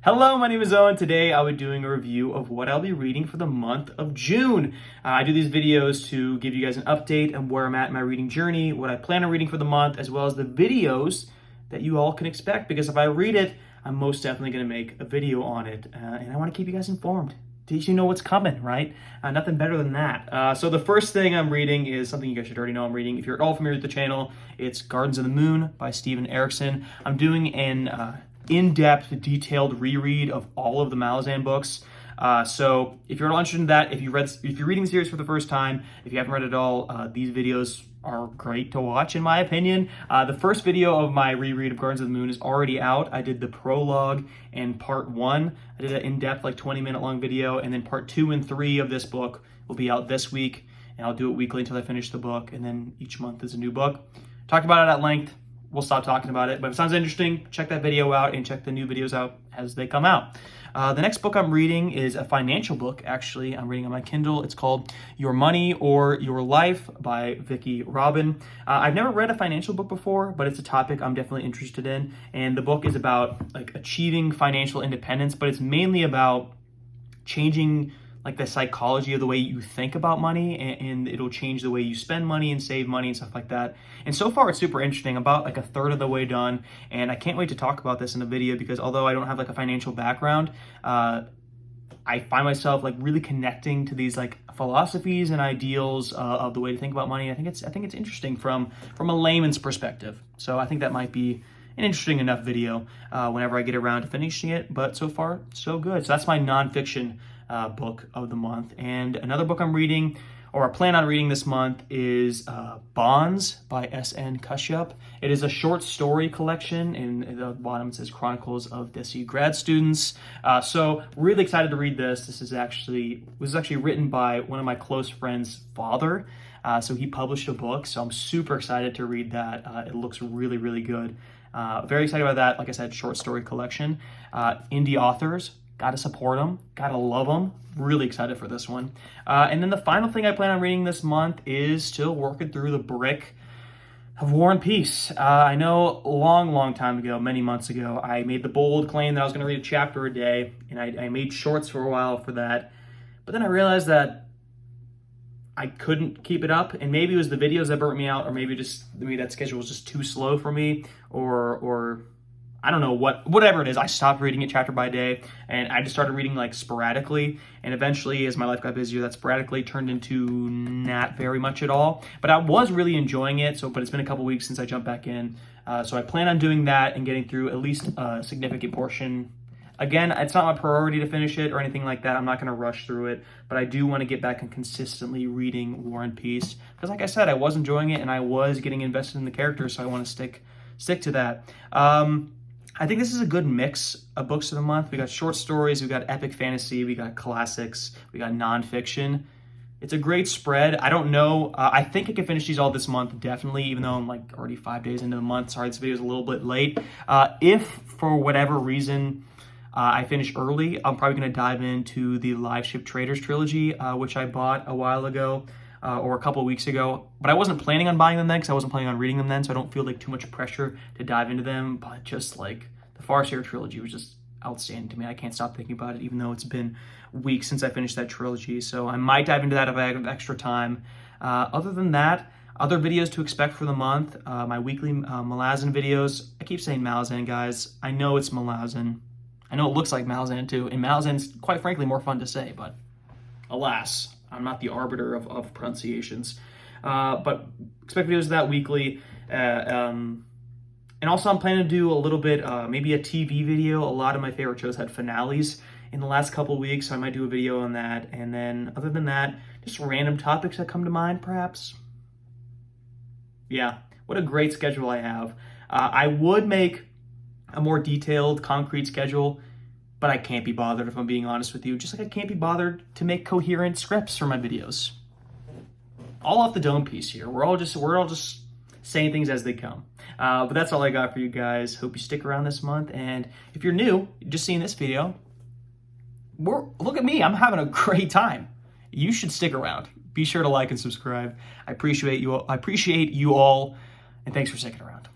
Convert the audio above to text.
Hello, my name is Owen. Today I'll be doing a review of what I'll be reading for the month of June. I do these videos to give you guys an update on where I'm at in my reading journey, what I plan on reading for the month, as well as the videos that you all can expect. Because if I read it, I'm most definitely going to make a video on it. And I want to keep you guys informed. Did you know what's coming, right? Nothing better than that. So the first thing I'm reading is something you guys should already know I'm reading. If you're at all familiar with the channel, it's Gardens of the Moon by Steven Erikson. I'm doing an in-depth, detailed reread of all of the Malazan books. So if you're interested in that, if you're reading the series for the first time, if you haven't read it all, these videos are great to watch, in my opinion. The first video of my reread of Gardens of the Moon is already out. I did the prologue and part 1. I did an in-depth, like 20-minute long video, and then part 2 and 3 of this book will be out this week, and I'll do it weekly until I finish the book, and then each month is a new book. Talked about it at length. We'll stop talking about it, but if it sounds interesting, check that video out and check the new videos out as they come out. The next book I'm reading is a financial book, actually. I'm reading on my Kindle. It's called Your Money or Your Life by Vicki Robin. I've never read a financial book before, but it's a topic I'm definitely interested in. And the book is about like achieving financial independence, but it's mainly about changing like the psychology of the way you think about money, and it'll change the way you spend money and save money and stuff like that. And so far it's super interesting. I'm about like a third of the way done, and I can't wait to talk about this in a video because although I don't have like a financial background, I find myself like really connecting to these like philosophies and ideals of the way to think about money. I think it's interesting from a layman's perspective. So I think that might be an interesting enough video whenever I get around to finishing it. But so far, so good. So that's my nonfiction book of the month. And another book I'm reading, or I plan on reading this month, is Bonds by S.N. Kashyap. It is a short story collection, and at the bottom it says Chronicles of Desi grad students. So really excited to read this. This was actually written by one of my close friends' father. So he published a book, so I'm super excited to read that. It looks really, really good. Very excited about that. Like I said, short story collection. Indie authors. Gotta support them, gotta love them. Really excited for this one. And then the final thing I plan on reading this month is still working through the brick of War and Peace. I know a long time ago, many months ago, I made the bold claim that I was gonna read a chapter a day, and I made shorts for a while for that. But then I realized that I couldn't keep it up, and maybe it was the videos that burnt me out, or maybe that schedule was just too slow for me, or I don't know whatever it is. I stopped reading it chapter by day, and I just started reading like sporadically. And eventually, as my life got busier, that sporadically turned into not very much at all. But I was really enjoying it. But it's been a couple weeks since I jumped back in. So I plan on doing that and getting through at least a significant portion. Again, it's not my priority to finish it or anything like that. I'm not going to rush through it, but I do want to get back and consistently reading War and Peace because, like I said, I was enjoying it and I was getting invested in the characters. So I want to stick to that. I think this is a good mix of books of the month. We got short stories, we got epic fantasy, we got classics, we got nonfiction. It's a great spread. I don't know. I think I can finish these all this month, definitely, even though I'm like already 5 days into the month. Sorry, this video is a little bit late. If for whatever reason I finish early, I'm probably going to dive into the Live Ship Traders trilogy, which I bought a while ago. Or a couple of weeks ago, but I wasn't planning on buying them then because I wasn't planning on reading them then, so I don't feel like too much pressure to dive into them. But just like the Farseer trilogy was just outstanding to me. I can't stop thinking about it, even though it's been weeks since I finished that trilogy. So I might dive into that if I have extra time. Other than that, other videos to expect for the month, my weekly Malazan videos. I keep saying Malazan, guys. I know it's Malazan. I know it looks like Malazan too, and Malazan's quite frankly more fun to say, but alas, I'm not the arbiter of pronunciations. But expect videos of that weekly. And also I'm planning to do a little bit, maybe a TV video. A lot of my favorite shows had finales in the last couple of weeks, so I might do a video on that. And then other than that, just random topics that come to mind, perhaps. Yeah, what a great schedule I have. I would make a more detailed, concrete schedule, but I can't be bothered, if I'm being honest with you. Just like I can't be bothered to make coherent scripts for my videos. All off the dome piece here. We're all just saying things as they come. But that's all I got for you guys. Hope you stick around this month. And if you're new, just seeing this video, look at me. I'm having a great time. You should stick around. Be sure to like and subscribe. I appreciate you all, and thanks for sticking around.